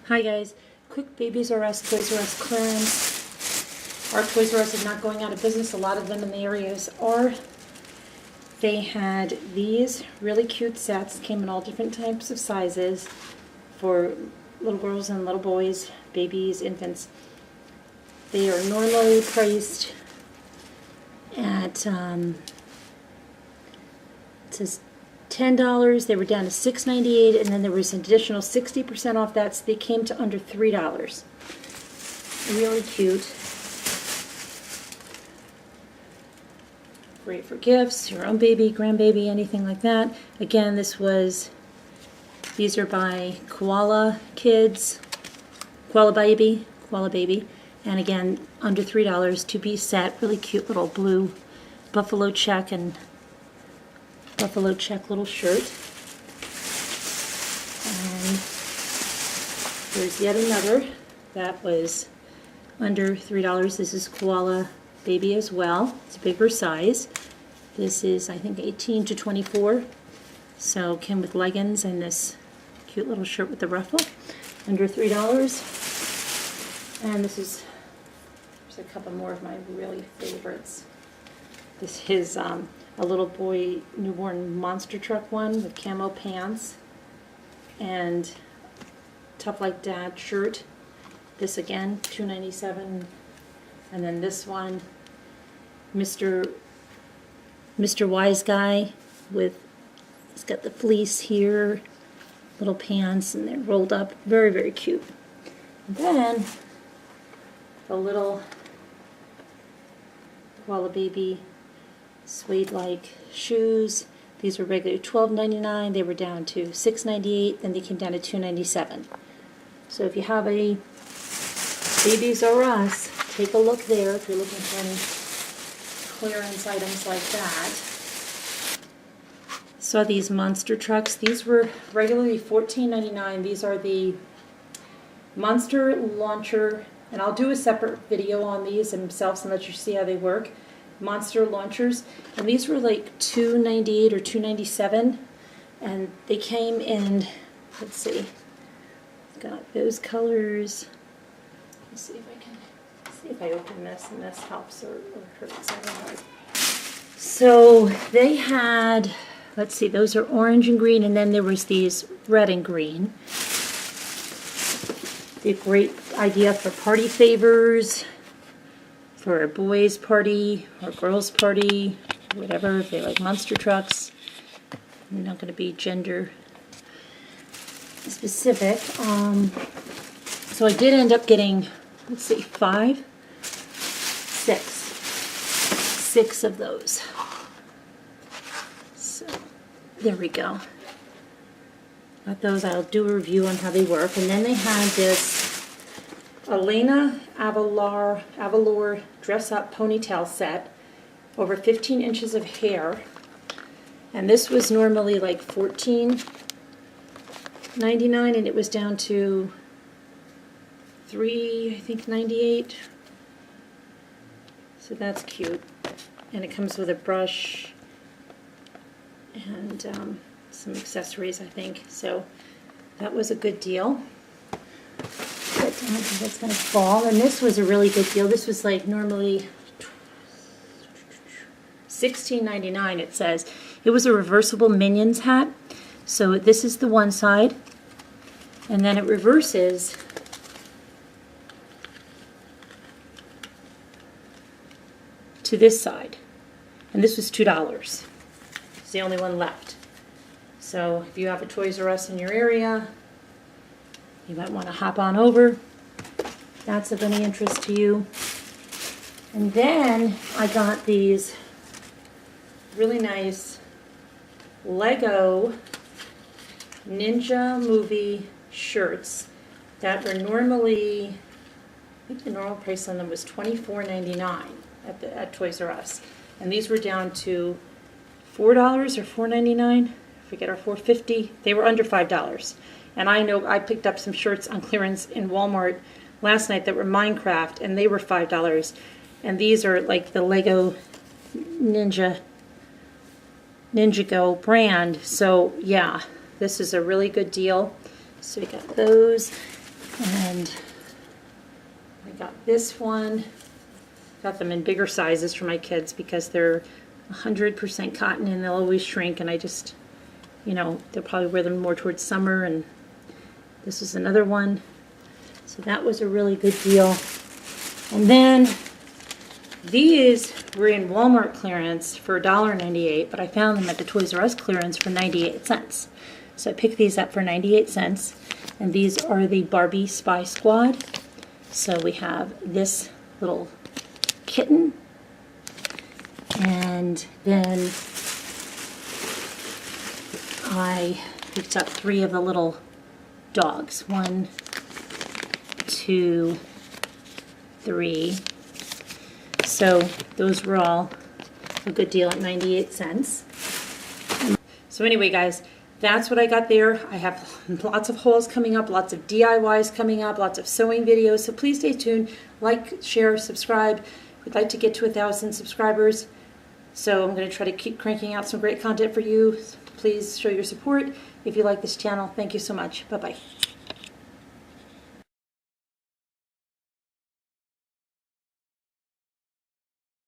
Hi guys, quick Babies R Us, Toys R Us clearance. Our Toys R Us is not going out of business. A lot of them in the areas are. They had these really cute sets, came in all different types of sizes for little girls and little boys, babies, infants. They are normally priced at, it says $10. They were down to $6.98, and then there was an additional 60% off that, so they came to under $3. Really cute. Great for gifts, your own baby, grandbaby, anything like that. Again, these are by Koala Kids, Koala Baby, and again, under $3, two-piece set, really cute little blue buffalo check and buffalo check little shirt. And there's yet another that was under $3. This is Koala Baby as well. It's a bigger size. This is, I think, 18 to 24. So came with leggings and this cute little shirt with the ruffle. Under $3. And there's a couple more of my really favorites. This is a little boy newborn monster truck one with camo pants and Tough Like Dad shirt. This again, $2.97. And then this one, Mr. Wise Guy with, he's got the fleece here, little pants, and they're rolled up. Very, very cute. And then the little Koala Baby suede-like shoes. These were regularly $12.99. They were down to $6.98. Then they came down to $2.97. So if you have a Babies R Us, take a look there if you're looking for any clearance items like that. Saw these monster trucks. These were regularly $14.99. These are the Monster Launcher, and I'll do a separate video on these themselves and let you see how they work. Monster launchers, and these were like $2.98 or $2.97, and they came in, let's see, got those colors. Let's see if I open this and this helps or hurts. I don't know. So they had, let's see, those are orange and green, and then there was these red and green. A great idea for party favors, for a boys' party or girls' party, whatever, if they like monster trucks. I'm not going to be gender specific. So I did end up getting, let's see, six of those. So there we go. Got those. I'll do a review on how they work. And then they had this Elena Avalor dress-up ponytail set, over 15 inches of hair, and this was normally like $14.99, and it was down to $3.98. So that's cute, and it comes with a brush and some accessories, I think. So that was a good deal. I don't think that's going to fall. And this was a really good deal. This was like normally $16.99, it says. It was a reversible Minions hat. So this is the one side, and then it reverses to this side. And this was $2. It's the only one left. So if you have a Toys R Us in your area, you might want to hop on over. That's of any interest to you. And then I got these really nice Lego Ninja Movie shirts that were normally, I think the normal price on them was $24.99 at Toys R Us. And these were down to $4 or $4.99. I forget, or $4.50. They were under $5. And I know I picked up some shirts on clearance in Walmart last night that were Minecraft, and they were $5. And these are like the Lego Ninjago brand. So yeah, this is a really good deal. So we got those. And I got this one. Got them in bigger sizes for my kids because they're 100% cotton and they'll always shrink, and I just, you know, they'll probably wear them more towards summer. And this is another one. So that was a really good deal. And then these were in Walmart clearance for $1.98, but I found them at the Toys R Us clearance for 98 cents. So I picked these up for 98 cents. And these are the Barbie Spy Squad. So we have this little kitten. And then I picked up 3 of the little dogs. 1, 2, 3. So those were all a good deal at 98 cents. So anyway, guys, that's what I got there. I have lots of hauls coming up, lots of DIYs coming up, lots of sewing videos. So please stay tuned. Like, share, subscribe. We'd like to get to 1,000 subscribers. So I'm going to try to keep cranking out some great content for you. Please show your support. If you like this channel, thank you so much. Bye-bye.